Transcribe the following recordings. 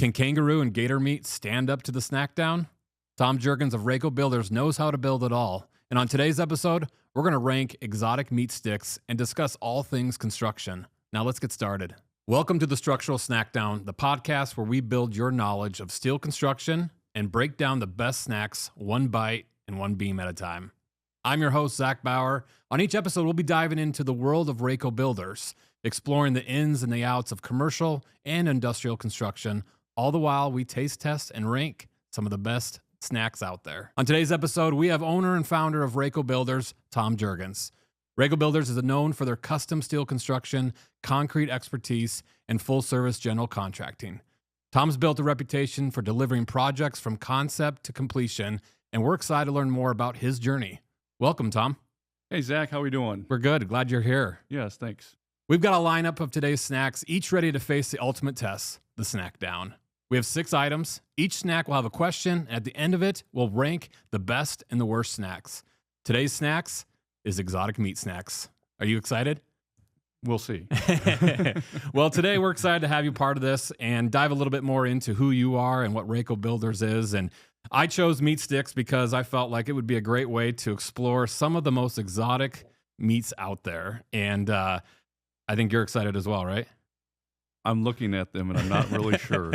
Can kangaroo and gator meat stand up to the Snackdown? Tom Jurgens of Raeco Builders knows how to build it all. And on today's episode, we're going to rank exotic meat sticks and discuss all things construction. Now let's get started. Welcome to the Structural Snackdown, the podcast where we build your knowledge of steel construction and break down the best snacks one bite and one beam at a time. I'm your host, Zach Bauer. On each episode, we'll be diving into the world of Raeco Builders, exploring the ins and the outs of commercial and industrial construction. All the while, we taste test and rank some of the best snacks out there. On today's episode, we have owner and founder of Raeco Builders, Tom Jurgens. Raeco Builders is known for their custom steel construction, concrete expertise, and full-service general contracting. Tom's built a reputation for delivering projects from concept to completion, and we're excited to learn more about his journey. Welcome, Tom. Hey, Zach, how are we doing? We're good. Glad you're here. Yes, thanks. We've got a lineup of today's snacks, each ready to face the ultimate test, the Snackdown. We have 6 items. Each snack will have a question, and at the end of it, we'll rank the best and the worst snacks. Today's snacks is exotic meat snacks. Are you excited? We'll see. Well, today we're excited to have you part of this and dive a little bit more into who you are and what Raeco Builders is. And I chose meat sticks because I felt like it would be a great way to explore some of the most exotic meats out there. And I think you're excited as well, right? I'm looking at them and I'm not really sure.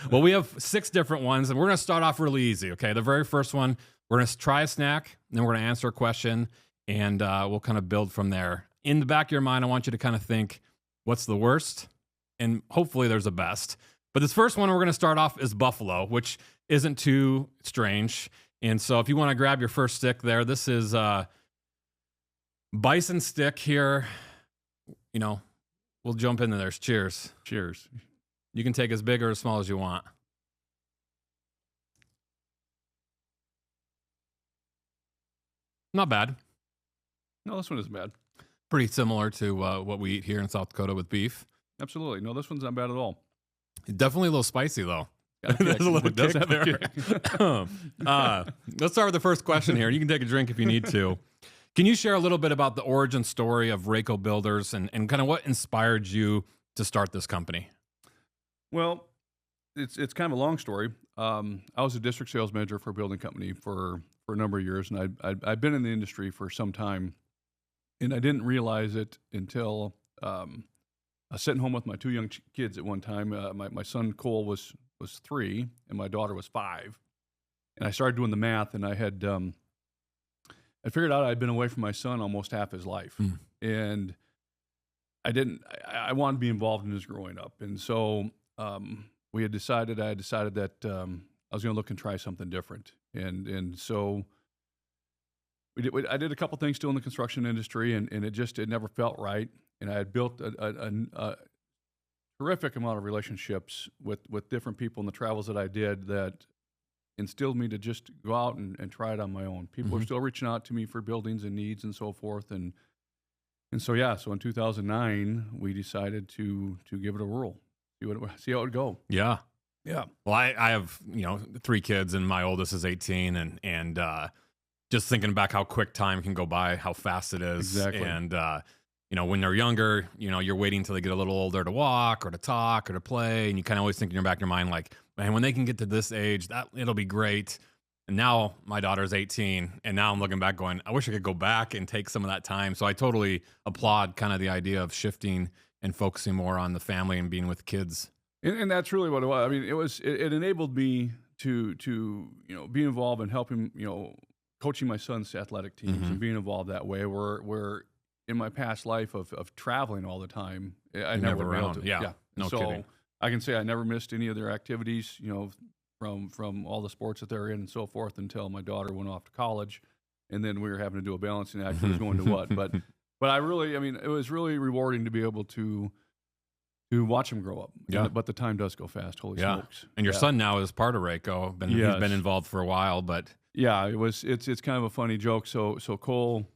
Well, we have 6 different ones, and we're going to start off really easy, okay? The very first one, we're going to try a snack, and then we're going to answer a question, and we'll kind of build from there. In the back of your mind, I want you to kind of think, what's the worst? And hopefully there's a best. But this first one we're going to start off is buffalo, which isn't too strange. And so if you want to grab your first stick there, this is bison stick here. You know, we'll jump into there. Cheers. Cheers. You can take as big or as small as you want. Not bad. No, this one isn't bad. Pretty similar to what we eat here in South Dakota with beef. Absolutely. No, this one's not bad at all. Definitely a little spicy, though. There's a little it does kick have a there. kick. Let's start with the first question here. You can take a drink if you need to. Can you share a little bit about the origin story of Raeco Builders and kind of what inspired you to start this company? Well, it's kind of a long story. I was a district sales manager for a building company for a number of years, and I've been in the industry for some time, and I didn't realize it until I was sitting home with my 2 young kids at one time. My son Cole was 3, and my daughter was 5, and I started doing the math, and I had I figured out I'd been away from my son almost half his life, and I wanted to be involved in his growing up, and so I had decided that I was going to look and try something different, and so I did a couple things still in the construction industry, and it never felt right. And I had built a terrific amount of relationships with different people in the travels that I did that instilled me to just go out and try it on my own. People are still reaching out to me for buildings and needs and so forth. And so in 2009, we decided to give it a whirl, see how it would go. Yeah. Yeah. Well, I have, 3 kids, and my oldest is 18, and just thinking back how quick time can go by, how fast it is. Exactly. And, when they're younger, you're waiting until they get a little older to walk or to talk or to play. And you kind of always think in your back of your mind, like, man, when they can get to this age, it'll be great. And now my daughter's 18, and now I'm looking back going, I wish I could go back and take some of that time. So I totally applaud kind of the idea of shifting and focusing more on the family and being with kids. And that's really what it was. I mean, it enabled me to be involved in helping, coaching my son's athletic teams and being involved that way, where in my past life of traveling all the time, I never never been able around. to. Yeah. No so kidding. I can say I never missed any of their activities, from all the sports that they're in and so forth until my daughter went off to college, and then we were having to do a balancing act. Who was going to what? But I really, it was really rewarding to be able to watch him grow up. Yeah. But the time does go fast. Holy smokes. And your son now is part of Raeco. He's been involved for a while, but yeah, it's kind of a funny joke. So Cole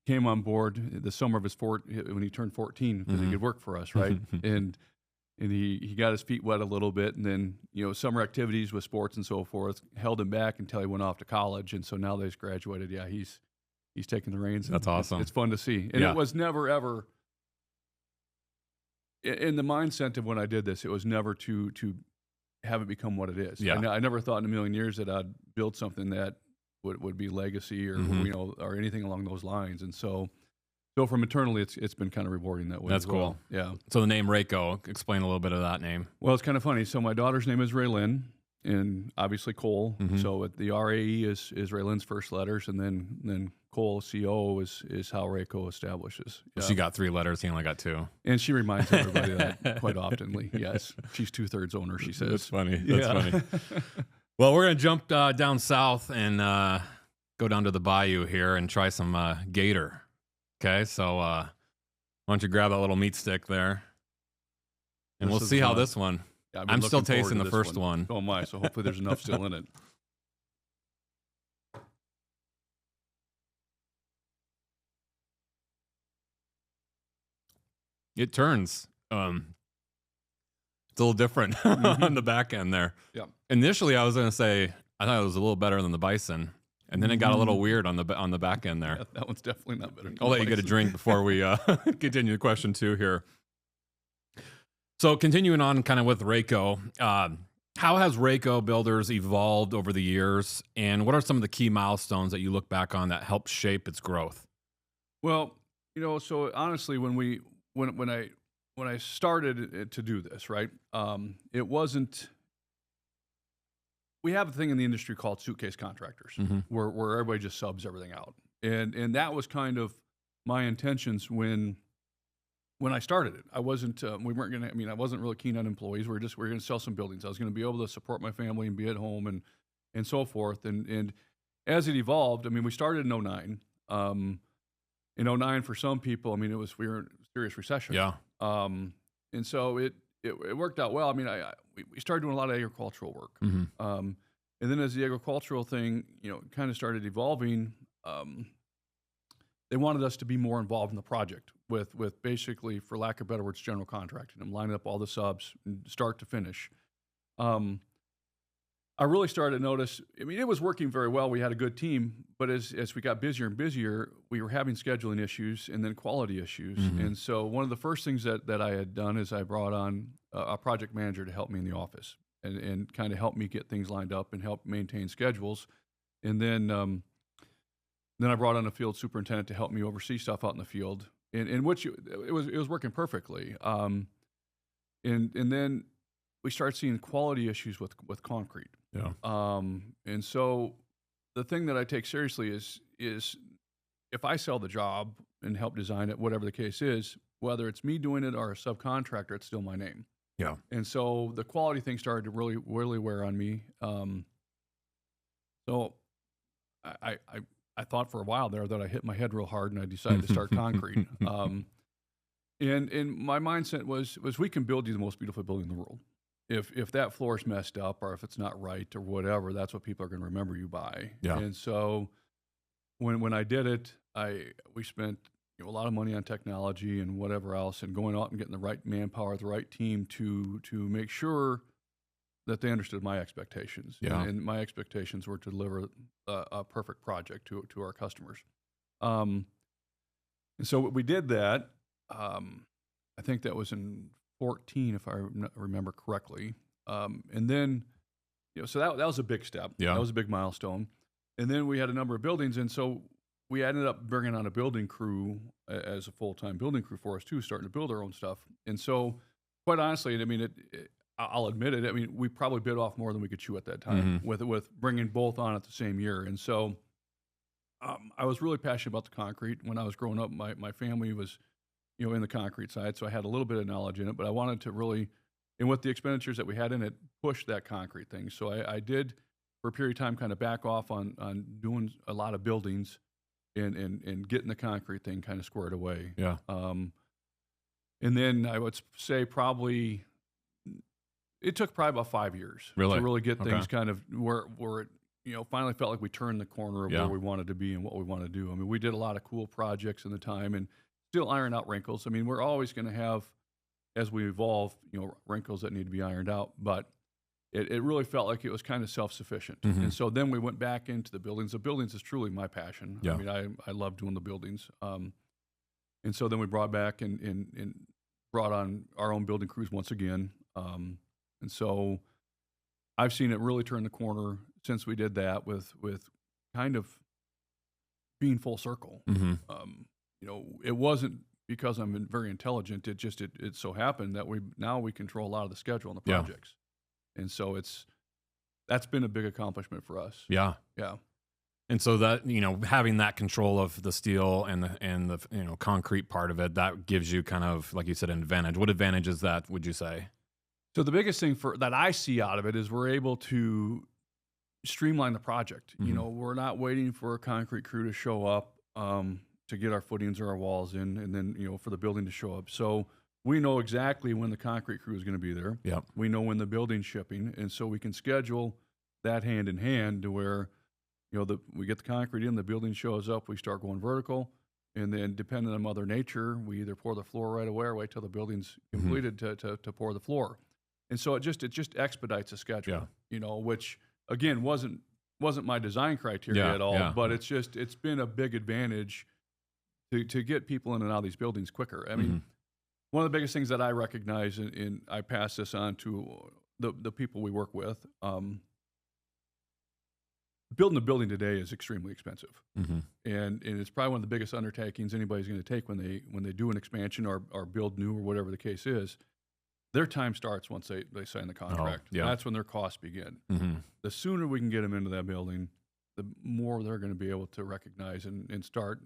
came on board the summer of his when he turned 14 because he could work for us, right? and he got his feet wet a little bit, and then summer activities with sports and so forth held him back until he went off to college, and so now that he's graduated, he's taking the reins. That's awesome. It's fun to see, and it was never ever in the mindset of when I did this, it was never to have it become what it is. Yeah. I never thought in a million years that I'd build something that would be legacy or or anything along those lines. And so from internally, it's been kind of rewarding that way. That's as well. cool. Yeah. So the name Raeco, explain a little bit of that name. Well, it's kind of funny. So my daughter's name is Raylyn, and obviously Cole. So the RAE is Raylyn's first letters, and then Cole, CO, is how Raeco establishes. Yeah. She got 3 letters. He only got 2. And she reminds everybody of that quite oftenly. Yes. She's 2/3 owner, she says. That's funny. That's funny. Well, we're going to jump down south and go down to the bayou here and try some gator. Okay, so why don't you grab that little meat stick there, and we'll see how this one. Yeah, I'm still tasting the first one. So am I, so hopefully there's enough still in it. It turns. It's a little different on the back end there. Yeah. Initially, I was going to say I thought it was a little better than the bison, and then it got a little weird on the back end there. Yeah, that one's definitely not better. I'll let you get a drink before we continue question 2 here. So continuing on kind of with Raeco, how has Raeco Builders evolved over the years, and what are some of the key milestones that you look back on that helped shape its growth? Well, so honestly, when I started to do this, right, it wasn't. We have a thing in the industry called suitcase contractors, where everybody just subs everything out, and that was kind of my intentions when I started it. I wasn't. We weren't gonna. I mean, I wasn't really keen on employees. We were going to sell some buildings. I was going to be able to support my family and be at home and so forth. And as it evolved, I mean, we started in 2009. In 2009, for some people, I mean, we were in serious recession. Yeah. And so it worked out well. I mean, we started doing a lot of agricultural work. And then as the agricultural thing, kind of started evolving, they wanted us to be more involved in the project with basically, for lack of better words, general contracting and lining up all the subs and start to finish. I really started to notice, I mean, it was working very well. We had a good team, but as we got busier and busier, we were having scheduling issues and then quality issues. And so one of the first things that I had done is I brought on a project manager to help me in the office and kind of help me get things lined up and help maintain schedules. And then I brought on a field superintendent to help me oversee stuff out in the field, in which it was working perfectly. And then we started seeing quality issues with concrete. Yeah. And so the thing that I take seriously is if I sell the job and help design it, whatever the case is, whether it's me doing it or a subcontractor, it's still my name. Yeah. And so the quality thing started to really wear on me. So I thought for a while there that I hit my head real hard and I decided to start concrete. And my mindset was we can build you the most beautiful building in the world. If that floor is messed up or if it's not right or whatever, that's what people are going to remember you by. Yeah. And so when I did it, we spent a lot of money on technology and whatever else, and going out and getting the right manpower, the right team to make sure that they understood my expectations. Yeah. And my expectations were to deliver a perfect project to our customers. And so we did that. I think that was in 2014, if I remember correctly. And then, so that was a big step. Yeah. That was a big milestone. And then we had a number of buildings. And so we ended up bringing on a building crew as a full-time building crew for us too, starting to build our own stuff. And so quite honestly, I mean, I'll admit it. I mean, we probably bit off more than we could chew at that time with bringing both on at the same year. And so I was really passionate about the concrete. When I was growing up, my family was, in the concrete side, so I had a little bit of knowledge in it, but I wanted to really, and with the expenditures that we had in it, push that concrete thing. So I did, for a period of time, kind of back off on doing a lot of buildings and getting the concrete thing kind of squared away. Yeah. And then I would say it took probably about 5 years to really get things kind of where it, finally felt like we turned the corner of where we wanted to be and what we want to do. I mean, we did a lot of cool projects in the time and still iron out wrinkles. I mean, we're always going to have, as we evolve, wrinkles that need to be ironed out, but it really felt like it was kind of self-sufficient. And so then we went back into the buildings. The buildings is truly my passion. Yeah. I mean, I love doing the buildings. And so then we brought back and brought on our own building crews once again. And so I've seen it really turn the corner since we did that with kind of being full circle. Mm-hmm. It wasn't because I'm very intelligent. It just it so happened that we control a lot of the schedule on the Yeah. projects, and so that's been a big accomplishment for us. Yeah. Yeah. And so that, having that control of the steel and the concrete part of it, that gives you kind of, like you said, an advantage. What advantage is that, would you say? So the biggest thing that I see out of it is we're able to streamline the project. Mhm. We're not waiting for a concrete crew to show up to get our footings or our walls in, and then for the building to show up. So we know exactly when the concrete crew is going to be there. Yep. We know when the building's shipping, and so we can schedule that hand in hand to where we get the concrete in, the building shows up, we start going vertical, and then depending on Mother Nature, we either pour the floor right away or wait till the building's completed to pour the floor. And so it just expedites the schedule. Which again wasn't my design criteria at all, but it's been a big advantage to get people in and out of these buildings quicker. I mean, one of the biggest things that I recognize, and I pass this on to the people we work with. Building a building today is extremely expensive, and it's probably one of the biggest undertakings anybody's going to take when they do an expansion or build new or whatever the case is. Their time starts once they sign the contract. That's when their costs begin. The sooner we can get them into that building, the more they're going to be able to recognize and start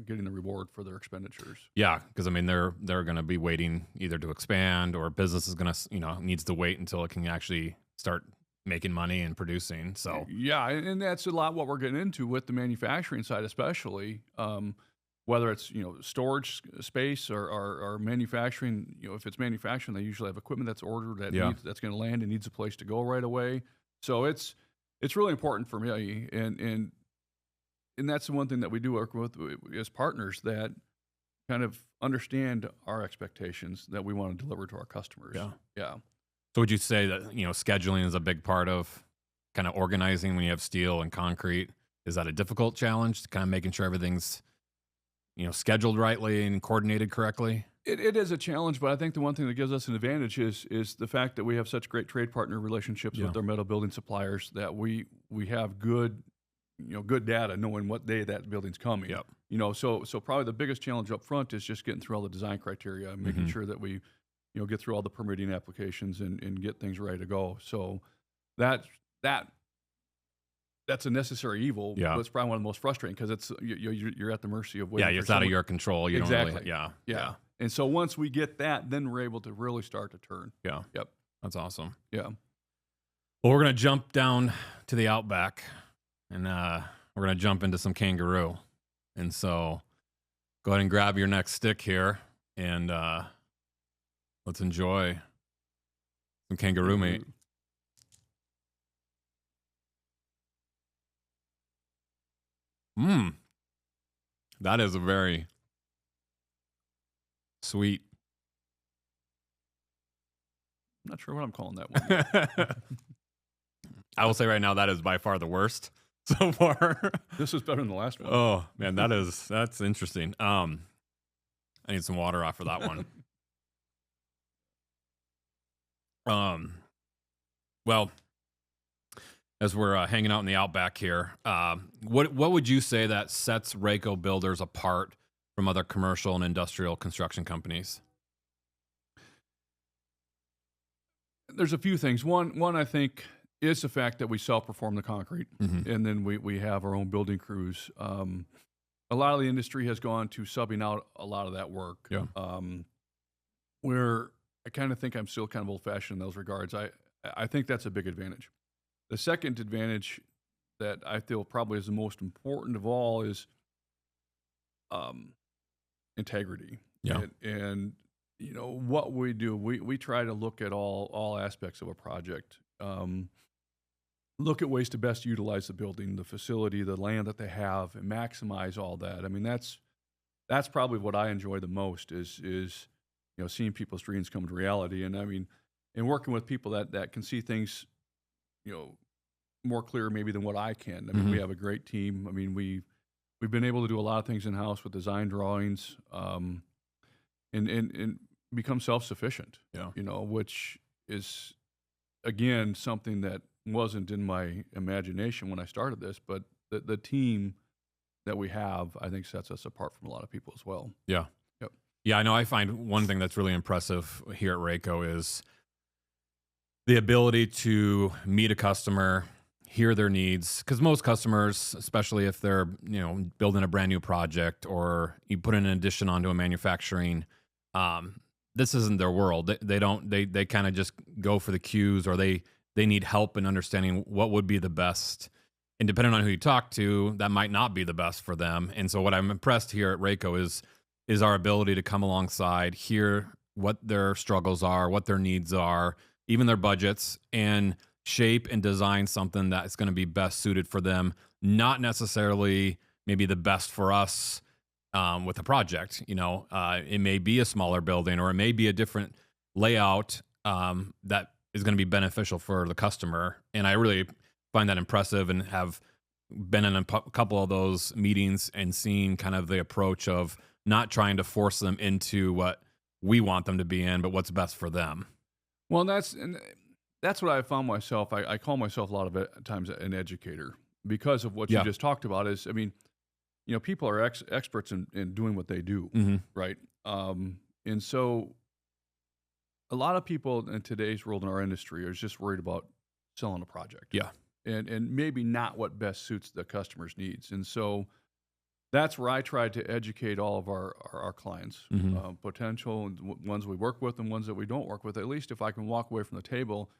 getting the reward for their expenditures. Yeah, because I mean they're going to be waiting either to expand, or business is going to needs to wait until it can actually start making money and producing. So yeah, and that's a lot what we're getting into with the manufacturing side, especially whether it's storage space or manufacturing. If it's manufacturing, they usually have equipment that's ordered that's going to land and needs a place to go right away. So it's really important for me, and that's the one thing that we do work with as partners, that kind of understand our expectations that we want to deliver to our customers. Yeah. So would you say that, scheduling is a big part of kind of organizing when you have steel and concrete? Is that a difficult challenge, kind of making sure everything's, scheduled rightly and coordinated correctly? It is a challenge, but I think the one thing that gives us an advantage is the fact that we have such great trade partner relationships with our metal building suppliers, that we have good data knowing what day that building's coming. So probably the biggest challenge up front is just getting through all the design criteria and making sure that we get through all the permitting applications and get things ready to go. So that's a necessary evil. But it's probably one of the most frustrating, because it's you're at the mercy of waiting. It's out of your control. You exactly. Don't really, And so once we get that, then we're able to really start to turn. Yep. That's awesome. Yeah. Well, we're gonna jump down to the Outback, and we're gonna jump into some kangaroo. And so, go ahead and grab your next stick here, and let's enjoy some kangaroo meat. That is a very sweet. I'm not sure what I'm calling that one. I will say right now, that is by far the worst so far. This is better than the last one. Oh man, that's interesting. I need some water off for that one. Well, as we're hanging out in the Outback here, what would you say that sets Raeco Builders apart from other commercial and industrial construction companies? There's a few things. One I think is the fact that we self-perform the concrete, and then we have our own building crews. A lot of the industry has gone to subbing out a lot of that work. Where I kind of think I'm still kind of old-fashioned in those regards. I think that's a big advantage. The second advantage that I feel probably is the most important of all is integrity. And what we do, we try to look at all aspects of a project. Look at ways to best utilize the building, the facility, the land that they have, and maximize all that. I mean, that's probably what I enjoy the most is seeing people's dreams come to reality. And I mean, and working with people that can see things, more clear maybe than what I can. I mean, we have a great team. I mean, we've been able to do a lot of things in house with design drawings, and become self-sufficient. Which is again something that wasn't in my imagination when I started this, but the team that we have, I think, sets us apart from a lot of people as well. Yeah. Yep. Yeah, I know. I find one thing that's really impressive here at Raeco is the ability to meet a customer, hear their needs. Because most customers, especially if they're building a brand new project or you put an addition onto a manufacturing, this isn't their world. They kind of just go for the cues, or they need help in understanding what would be the best. And depending on who you talk to, that might not be the best for them. And so what I'm impressed here at Raeco is our ability to come alongside, hear what their struggles are, what their needs are, even their budgets, and shape and design something that is going to be best suited for them, not necessarily maybe the best for us with a project. It may be a smaller building, or it may be a different layout that is going to be beneficial for the customer. And I really find that impressive, and have been in a couple of those meetings and seen kind of the approach of not trying to force them into what we want them to be in, but what's best for them. Well, that's what I found myself. I call myself a lot of times an educator because of what you just talked about. Is, I mean, people are experts in doing what they do, right? And so a lot of people in today's world in our industry are just worried about selling a project. Yeah. And maybe not what best suits the customer's needs. And so that's where I try to educate all of our clients, potential ones we work with and ones that we don't work with. At least if I can walk away from the table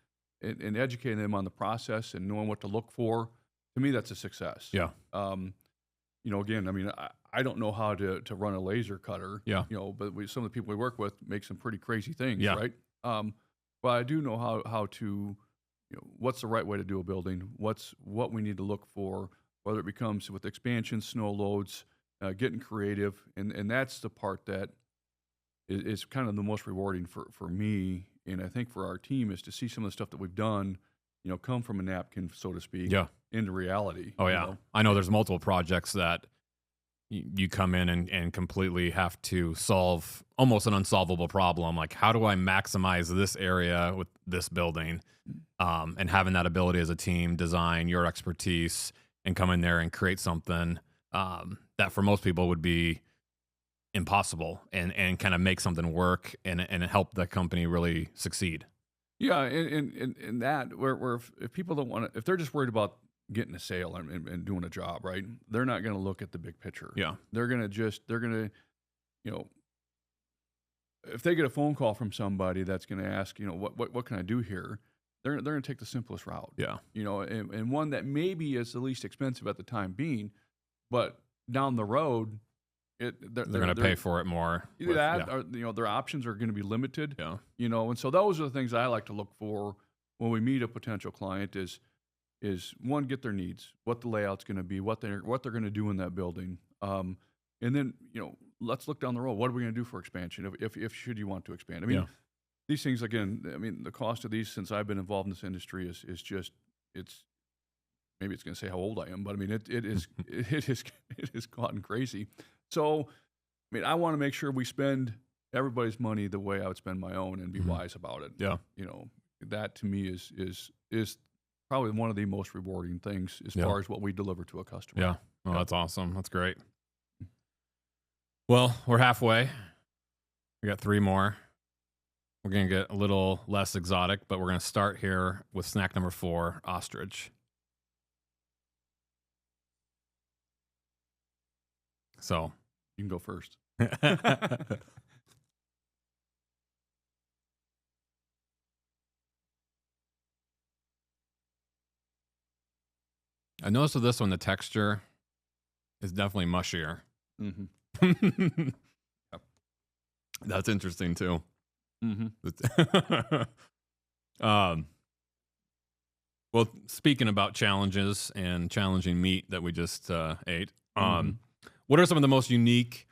and educating them on the process and knowing what to look for, to me, that's a success. Yeah. Again, I mean, I don't know how to run a laser cutter. Yeah. But some of the people we work with make some pretty crazy things. Yeah. Right. But I do know how to, what's the right way to do a building? What we need to look for, whether it becomes with expansion, snow loads, getting creative. And that's the part that is kind of the most rewarding for me. And I think for our team, is to see some of the stuff that we've done, come from a napkin, so to speak, into reality. Oh, yeah. I know there's multiple projects that you come in and completely have to solve almost an unsolvable problem. Like, how do I maximize this area with this building? And having that ability as a team, design your expertise, and come in there and create something that for most people would be impossible, and kind of make something work and help the company really succeed. Yeah, and that where if people don't want to, if they're just worried about getting a sale and doing a job, right? They're not going to look at the big picture. Yeah, they're gonna if they get a phone call from somebody that's going to ask, what can I do here? They're going to take the simplest route. Yeah, and one that maybe is the least expensive at the time being, but down the road, they're going to pay for it more. Either that, or their options are going to be limited. Yeah, and so those are the things I like to look for when we meet a potential client. Is one, get their needs, what the layout's going to be, what they're going to do in that building, and then let's look down the road. What are we going to do for expansion? If should you want to expand? I mean, these things again. I mean, the cost of these since I've been involved in this industry is just maybe it's going to say how old I am, but I mean it has gotten crazy. So, I mean, I want to make sure we spend everybody's money the way I would spend my own and be wise about it. Yeah, that to me is probably one of the most rewarding things as far as what we deliver to a customer. Yeah. Well, that's awesome. That's great. Well, we're halfway. We got 3 more. We're going to get a little less exotic, but we're going to start here with snack number 4, ostrich. So you can go first. I noticed with this one, the texture is definitely mushier. Mm-hmm. Yep. That's interesting too. Mm-hmm. Well, speaking about challenges and challenging meat that we just ate, what are some of the most unique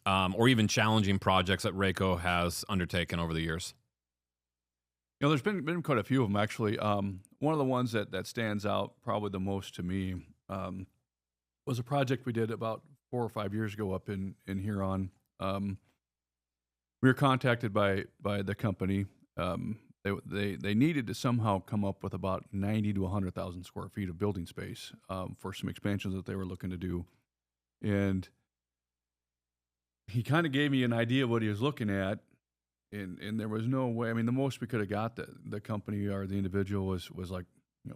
or even challenging projects that Raeco has undertaken over the years? There's been quite a few of them actually. One of the ones that stands out probably the most to me was a project we did about 4 or 5 years ago up in Huron. We were contacted by the company. they needed to somehow come up with about 90 to 100,000 square feet of building space for some expansions that they were looking to do, and he kind of gave me an idea of what he was looking at, and there was no way. I mean, the most we could have got the company or the individual was like,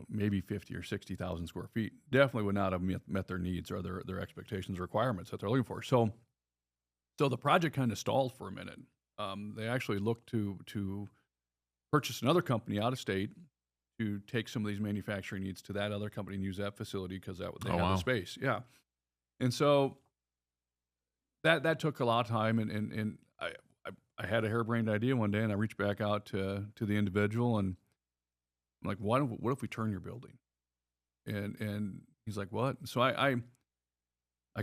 maybe 50 or 60,000 square feet. Definitely would not have met their needs or their expectations, requirements that they're looking for. So the project kind of stalled for a minute. They actually looked to purchase another company out of state to take some of these manufacturing needs to that other company and use that facility because they have the space. Yeah. And so that took a lot of time, and I had a harebrained idea one day, and I reached back out to the individual, and I'm like, what if we turn your building? And he's like, what? So I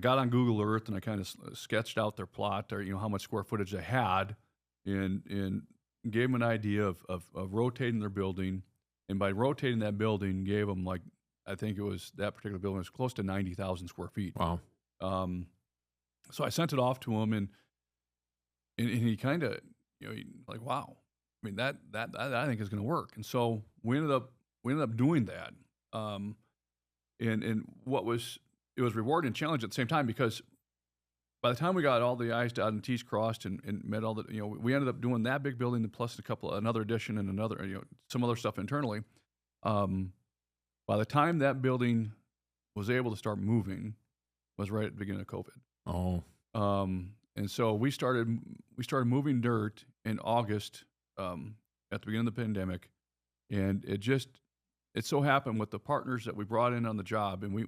got on Google Earth, and I kind of sketched out their plot, or how much square footage they had, and gave them an idea of rotating their building. And by rotating that building, gave them, like, I think it was that particular building was close to 90,000 square feet. Wow. So I sent it off to him, and he kind of, like, wow. I mean, that I think is going to work. And so we ended up doing that. And it was rewarding and challenging at the same time, because by the time we got all the I's dotted and T's crossed and met all the, we ended up doing that big building plus another addition and some other stuff internally. By the time that building was able to start moving was right at the beginning of COVID. Oh. And so we started moving dirt in August, at the beginning of the pandemic, and it so happened with the partners that we brought in on the job, and we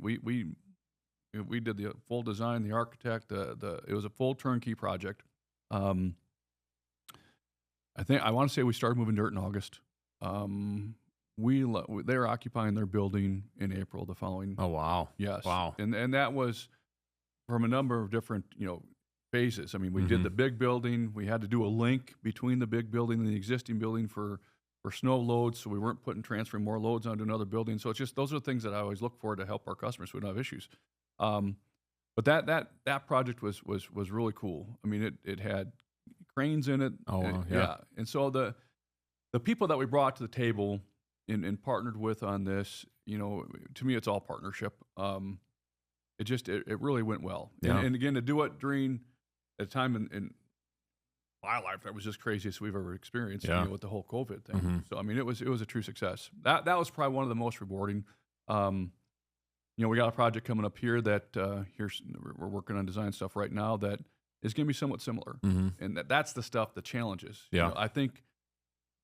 did the full design, the architect, it was a full turnkey project. I want to say we started moving dirt in August. They were occupying their building in April the following. Oh, wow. Yes. Wow. And that was from a number of different, phases. I mean, we did the big building. We had to do a link between the big building and the existing building for snow loads, so we weren't transferring more loads onto another building. So it's just, those are the things that I always look for to help our customers so we don't have issues. But that project was really cool. I mean, it had cranes in it. Oh, wow. Yeah. And so the people that we brought to the table and partnered with on this, to me, it's all partnership. It really went well. Yeah. And again, to do it during a time in my life that was just craziest we've ever experienced, with the whole COVID thing. So I mean, it was a true success. That was probably one of the most rewarding. We got a project coming up here that we're working on design stuff right now that is going to be somewhat similar, and that's the stuff, the challenges. Yeah. I think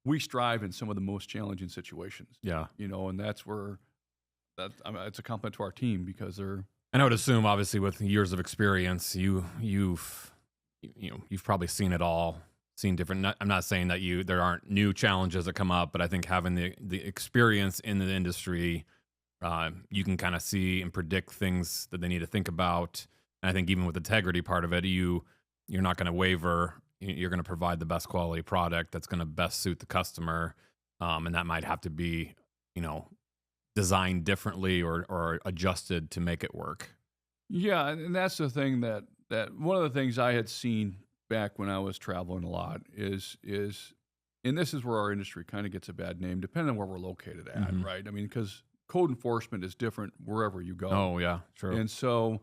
we strive in some of the most challenging situations. Yeah. And that's where it's a compliment to our team because they're. And I would assume, obviously, with years of experience, you've probably seen it all, seen different. I'm not saying that there aren't new challenges that come up, but I think having the experience in the industry, you can kind of see and predict things that they need to think about. And I think even with the integrity part of it, you're not going to waver. You're going to provide the best quality product that's going to best suit the customer, and that might have to be, designed differently or adjusted to make it work. Yeah, and that's the thing that one of the things I had seen back when I was traveling a lot is and this is where our industry kind of gets a bad name, depending on where we're located at, right? I mean, because code enforcement is different wherever you go. Oh, yeah, true. And so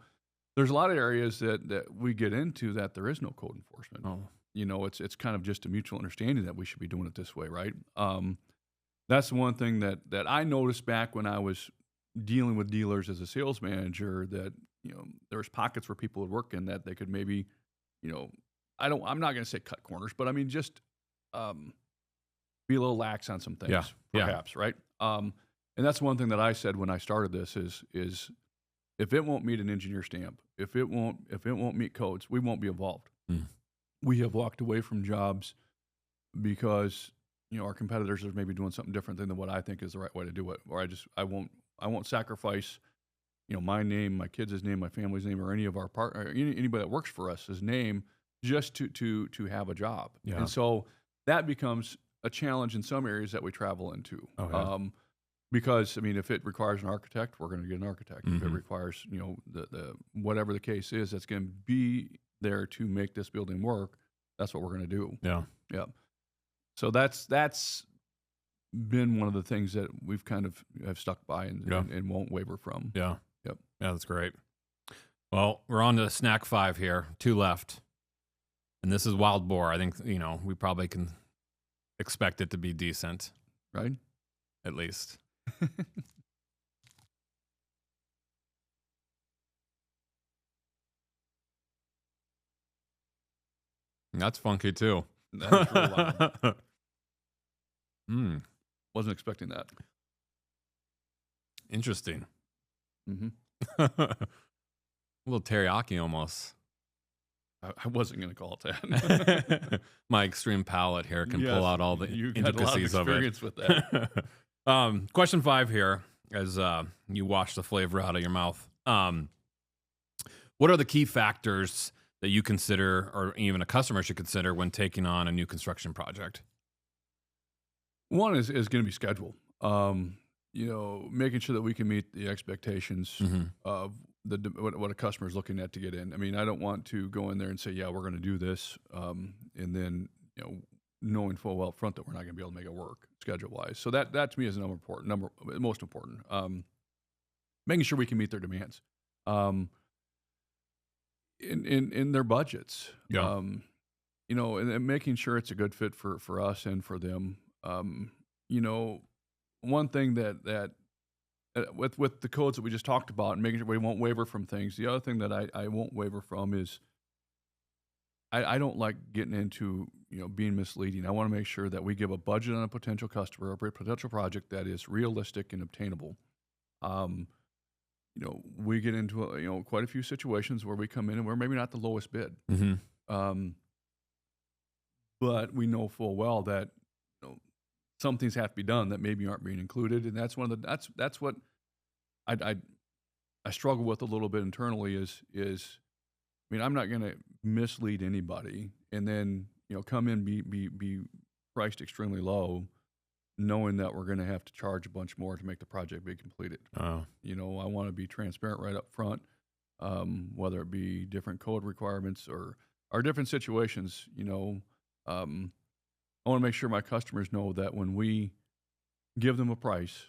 there's a lot of areas that we get into that there is no code enforcement. Oh. It's kind of just a mutual understanding that we should be doing it this way, right? That's one thing that I noticed back when I was dealing with dealers as a sales manager, that there was pockets where people would work in that they could maybe, I'm not going to say cut corners, but I mean just be a little lax on some things, perhaps, right? And that's one thing that I said when I started this is if it won't meet an engineer stamp, if it won't meet codes, we won't be involved. We have walked away from jobs because our competitors are maybe doing something different than what I think is the right way to do it, or I won't sacrifice my name, my kids' name, my family's name, or any of our anybody that works for us' name just to have a job. Yeah. And so that becomes a challenge in some areas that we travel into. Okay. Because I mean, if it requires an architect, we're going to get an architect. If it requires, the whatever the case is, that's going to be there to make this building work, that's what we're going to do. Yeah. Yeah. So that's been one of the things that we've kind of have stuck by and won't waver from. Yeah. Yep. Yeah, that's great. Well, we're on to snack 5 here. 2 left. And this is wild boar. I think, we probably can expect it to be decent. Right? At least. That's funky too. That's really loud. Wasn't expecting that. Interesting. Mm-hmm. A little teriyaki almost. I wasn't going to call it that. My extreme palate here can pull out all the intricacies of it. With that. Question 5 here, as you wash the flavor out of your mouth. What are the key factors that you consider, or even a customer should consider, when taking on a new construction project? One is going to be schedule. Making sure that we can meet the expectations of what a customer is looking at to get in. I mean, I don't want to go in there and say, yeah, we're going to do this, and then knowing full well up front that we're not going to be able to make it work schedule wise. So that to me is most important. Making sure we can meet their demands, in their budgets. Yeah. And making sure it's a good fit for us and for them. One thing that with the codes that we just talked about and making sure we won't waver from things. The other thing that I won't waver from is I don't like getting into, being misleading. I want to make sure that we give a budget on a potential customer, a potential project that is realistic and obtainable. We get into, quite a few situations where we come in and we're maybe not the lowest bid. But we know full well that, some things have to be done that maybe aren't being included. And that's that's what I struggle with a little bit internally is, I'm not going to mislead anybody and then, come in, be priced extremely low, knowing that we're going to have to charge a bunch more to make the project be completed. I want to be transparent right up front, whether it be different code requirements or different situations, I want to make sure my customers know that when we give them a price,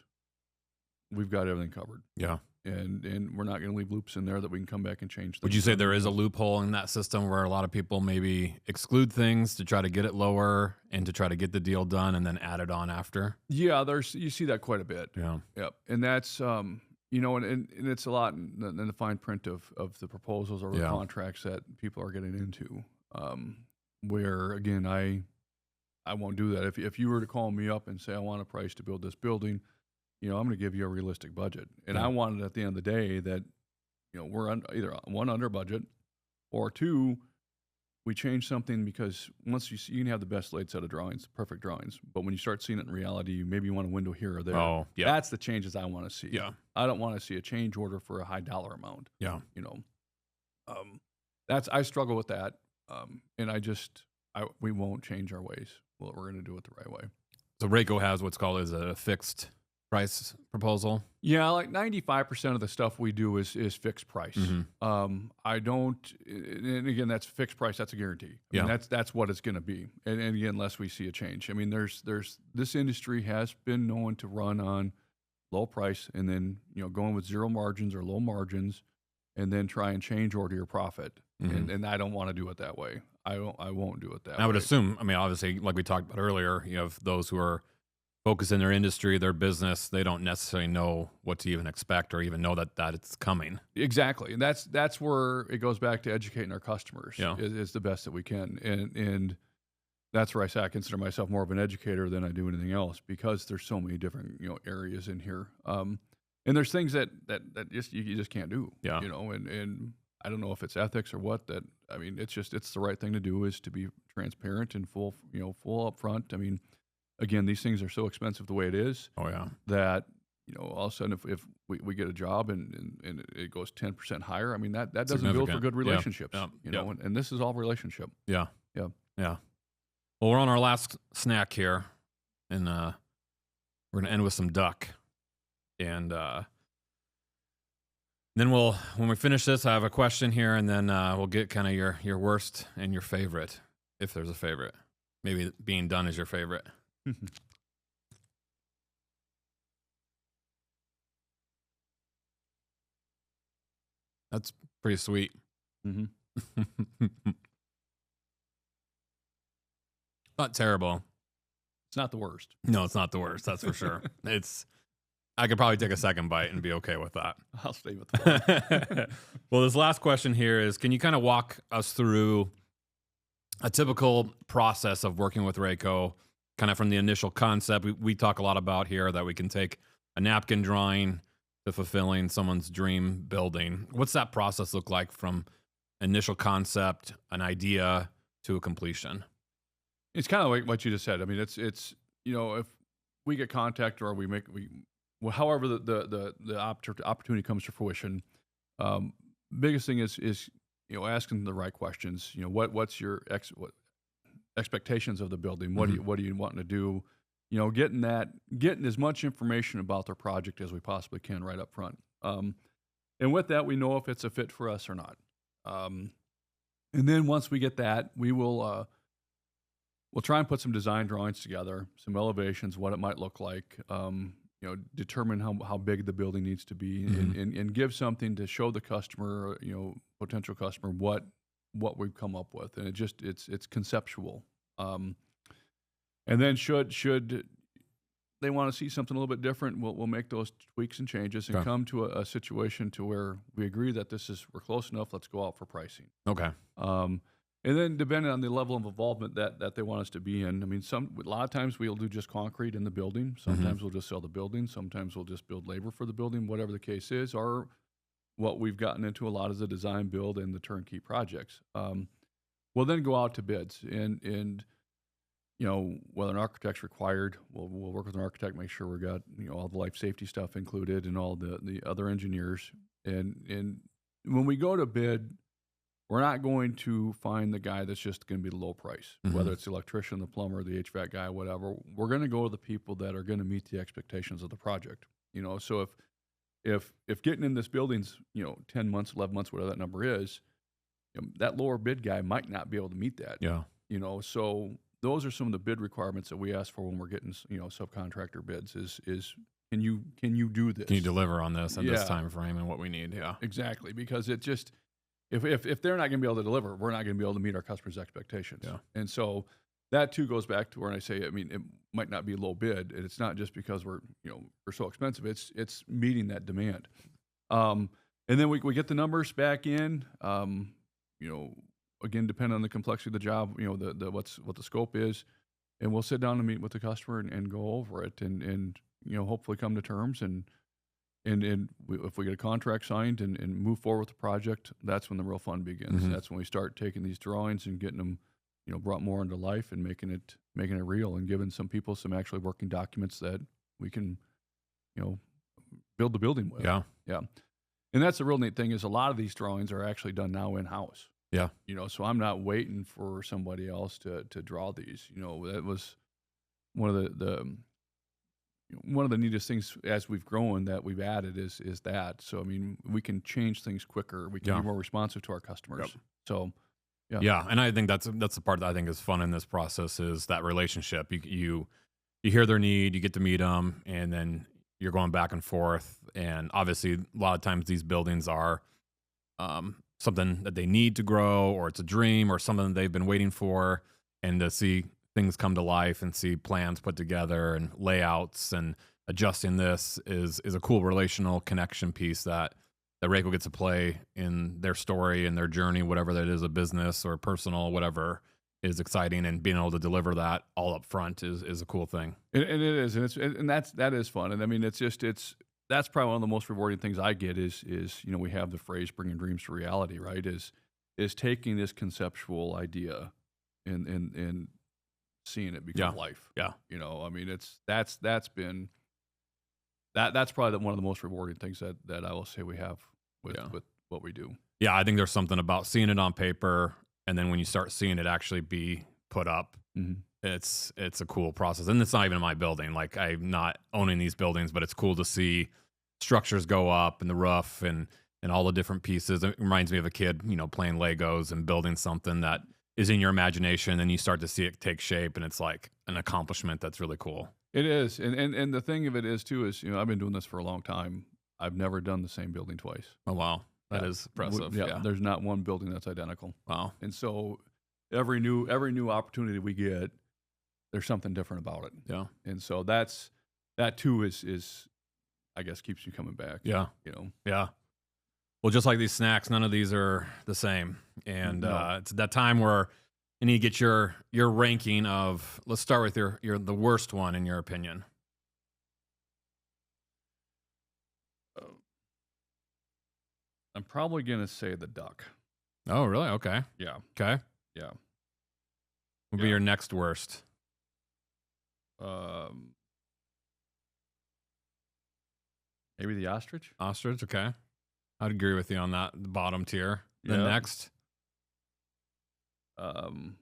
we've got everything covered. Yeah. And we're not going to leave loops in there that we can come back and change things. Would you say there is a loophole in that system where a lot of people maybe exclude things to try to get it lower and to try to get the deal done and then add it on after? Yeah, you see that quite a bit. Yeah. Yep. And that's, and it's a lot in the fine print of the proposals or the contracts that people are getting into, where, again, I won't do that. If you were to call me up and say, I want a price to build this building, I'm going to give you a realistic budget. And I wanted at the end of the day that, we're either one, under budget, or two, we change something because once you can have the best laid set of drawings, perfect drawings. But when you start seeing it in reality, maybe you want a window here or there. Oh, yeah. That's the changes I want to see. Yeah. I don't want to see a change order for a high dollar amount. Yeah. I struggle with that. And we won't change our ways. Well, we're going to do it the right way. So Raeco has what's called as a fixed price proposal. Yeah, like 95% of the stuff we do is fixed price. I don't, and again, that's fixed price. That's a guarantee. I mean, that's what it's going to be. And again, unless we see a change. I mean, this industry has been known to run on low price and then, going with zero margins or low margins and then try and change order your profit. And I don't want to do it that way. I won't do it that way. I would assume, obviously, like we talked about earlier, you have those who are focused in their industry, their business, they don't necessarily know what to even expect or even know that it's coming. Exactly. And that's where it goes back to educating our customers is the best that we can. And that's where I say I consider myself more of an educator than I do anything else because there's so many different, areas in here. And there's things that you just can't do, and I don't know if it's ethics or what it's the right thing to do is to be transparent and full up front. I mean, again, these things are so expensive the way it is. Oh yeah. That, all of a sudden if we get a job and it goes 10% higher, I mean, that doesn't build for good relationships, and this is all relationship. Yeah. Yeah. Yeah. Well, we're on our last snack here and, we're going to end with some duck and, then when we finish this, I have a question here, and then we'll get kind of your worst and your favorite, if there's a favorite. Maybe being done is your favorite. That's pretty sweet. Mm-hmm. Not terrible. It's not the worst. No, it's not the worst. That's for sure. I could probably take a second bite and be okay with that. I'll stay with the Well, this last question here is, can you kind of walk us through a typical process of working with Raeco, kind of from the initial concept? We talk a lot about here that we can take a napkin drawing to fulfilling someone's dream building. What's that process look like from initial concept, an idea, to a completion? It's kind of like what you just said. I mean, it's if we get contact or however the opportunity comes to fruition, biggest thing is asking the right questions. What's your expectations of the building? What do you wanting to do? Getting as much information about their project as we possibly can right up front. And with that, we know if it's a fit for us or not. And then once we get that, we'll try and put some design drawings together, some elevations, what it might look like. Determine how big the building needs to be, and give something to show the customer, potential customer, what we've come up with, and it's conceptual. And then should they want to see something a little bit different, we'll make those tweaks and changes and come to a situation to where we agree that we're close enough. Let's go out for pricing. Okay. And then depending on the level of involvement that they want us to be in, I mean, a lot of times we'll do just concrete in the building. Sometimes we'll just sell the building. Sometimes we'll just build labor for the building, whatever the case is. Or what we've gotten into a lot is the design, build, and the turnkey projects. We'll then go out to bids, and whether an architect's required, we'll work with an architect, make sure we've got all the life safety stuff included and all the other engineers. And when we go to bid, we're not going to find the guy that's just going to be the low price, whether it's the electrician, the plumber, the HVAC guy, whatever. We're going to go to the people that are going to meet the expectations of the project. So if getting in this building's 10 months, 11 months, whatever that number is, that lower bid guy might not be able to meet that. Yeah. So those are some of the bid requirements that we ask for when we're getting subcontractor bids. Is can you do this? Can you deliver on this in this time frame and what we need? Yeah. Exactly, because it just. If they're not going to be able to deliver, we're not going to be able to meet our customers' expectations. Yeah. And so that too goes back to where I say, I mean, it might not be low bid, and it's not just because we're so expensive. It's meeting that demand. And then we get the numbers back in. Again, depending on the complexity of the job, what the scope is, and we'll sit down and meet with the customer and go over it, and hopefully come to terms and if we get a contract signed and move forward with the project, that's when the real fun begins. That's when we start taking these drawings and getting them, brought more into life and making it real, and giving some people some actually working documents that we can, build the building with. Yeah. Yeah. And that's the real neat thing, is a lot of these drawings are actually done now in-house. Yeah. So I'm not waiting for somebody else to draw these. That was one of the neatest things as we've grown that we've added is that. So, I mean, we can change things quicker. We can be more responsive to our customers. Yep. So, yeah. Yeah. And I think that's the part that I think is fun in this process, is that relationship. You hear their need, you get to meet them, and then you're going back and forth. And obviously a lot of times these buildings are something that they need to grow, or it's a dream or something that they've been waiting for, and to see things come to life and see plans put together and layouts and adjusting this is a cool relational connection piece that Raeco gets to play in their story and their journey, whatever that is, a business or personal, whatever is exciting, and being able to deliver that all up front is a cool thing. And it is, and that is fun. And I mean, that's probably one of the most rewarding things I get is we have the phrase "bringing dreams to reality," right? Is taking this conceptual idea and seeing it become life. Yeah. I mean, that's probably one of the most rewarding things that I will say we have with what we do. Yeah. I think there's something about seeing it on paper, and then when you start seeing it actually be put up, it's a cool process. And it's not even in my building. Like, I'm not owning these buildings, but it's cool to see structures go up and the roof and all the different pieces. It reminds me of a kid, playing Legos and building something that is in your imagination, and you start to see it take shape, and it's like an accomplishment that's really cool. It is. And the thing of it is too is, I've been doing this for a long time. I've never done the same building twice. Oh, wow. That is impressive. Yeah. There's not one building that's identical. Wow. And so every new opportunity we get, there's something different about it. Yeah. And so that too is I guess keeps you coming back. Yeah. You know. Yeah. Well, just like these snacks, none of these are the same. And it's that time where you need to get your ranking of, let's start with your the worst one in your opinion. I'm probably going to say the duck. Oh, really? Okay. Yeah. Okay. Yeah. What would be your next worst? Maybe the ostrich. Ostrich, okay. I'd agree with you on that, the bottom tier. Then next? I'm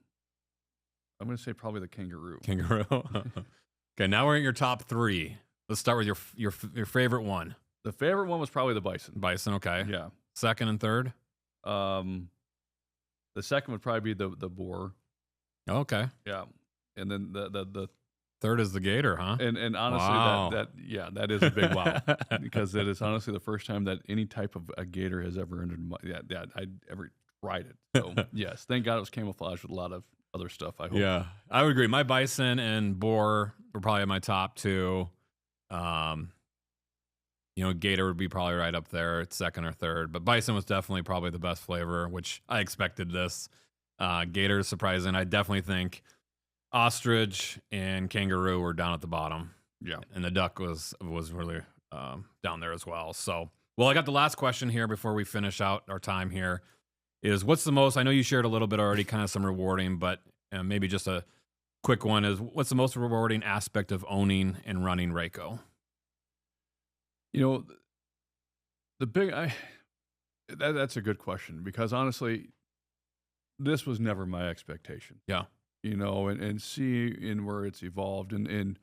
going to say probably the kangaroo. Kangaroo. Okay, now we're in your top 3. Let's start with your favorite one. The favorite one was probably the bison. Bison, okay. Yeah. Second and third? The second would probably be the boar. Okay. Yeah. And then the third is the gator, huh? And honestly, wow. that is a big wow. Because it is honestly the first time that any type of a gator has ever entered my, I ever tried it. So yes, thank God it was camouflaged with a lot of other stuff, I hope. Yeah, I would agree. My bison and boar were probably my top 2. Gator would be probably right up there at second or third, but bison was definitely probably the best flavor, which I expected this. Gator is surprising. I definitely think ostrich and kangaroo were down at the bottom. Yeah. And the duck was really down there as well. So, well, I got the last question here before we finish out our time here is what's the most, I know you shared a little bit already, kind of some rewarding, but maybe just a quick one is what's the most rewarding aspect of owning and running Raeco? That's a good question because honestly, this was never my expectation. Yeah. And see in where it's evolved and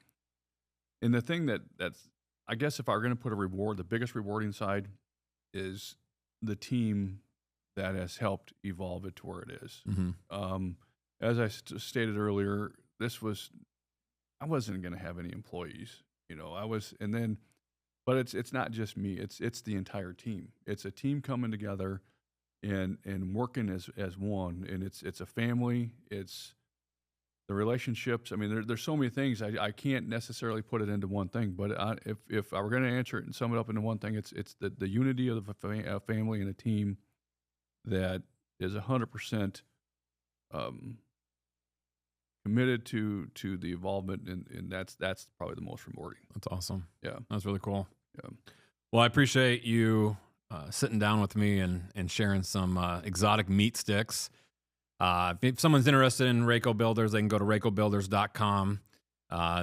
the thing that's, I guess if I were going to put a reward, the biggest rewarding side is the team that has helped evolve it to where it is. Mm-hmm. As I stated earlier, I wasn't going to have any employees, but it's not just me. It's the entire team. It's a team coming together and working as one. And it's a family. It's the relationships. I mean, there's so many things. I can't necessarily put it into one thing. But if I were going to answer it and sum it up into one thing, it's the unity of a family and a team that is 100% committed to the involvement, and that's probably the most rewarding. That's awesome. Yeah, that's really cool. Yeah. Well, I appreciate you sitting down with me and sharing some exotic meat sticks. If someone's interested in Raeco Builders, they can go to raecobuilders.com.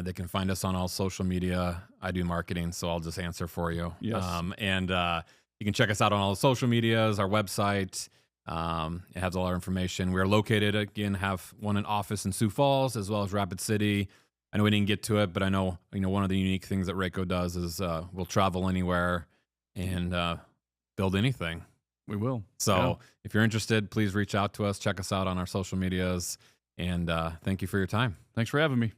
They can find us on all social media. I do marketing, so I'll just answer for you. Yes. And you can check us out on all the social medias, our website. It has all our information. We're located, again, have one office in Sioux Falls as well as Rapid City. I know we didn't get to it, but I know one of the unique things that Raeco does is we'll travel anywhere and build anything. We will. So if you're interested, please reach out to us. Check us out on our social medias. And thank you for your time. Thanks for having me.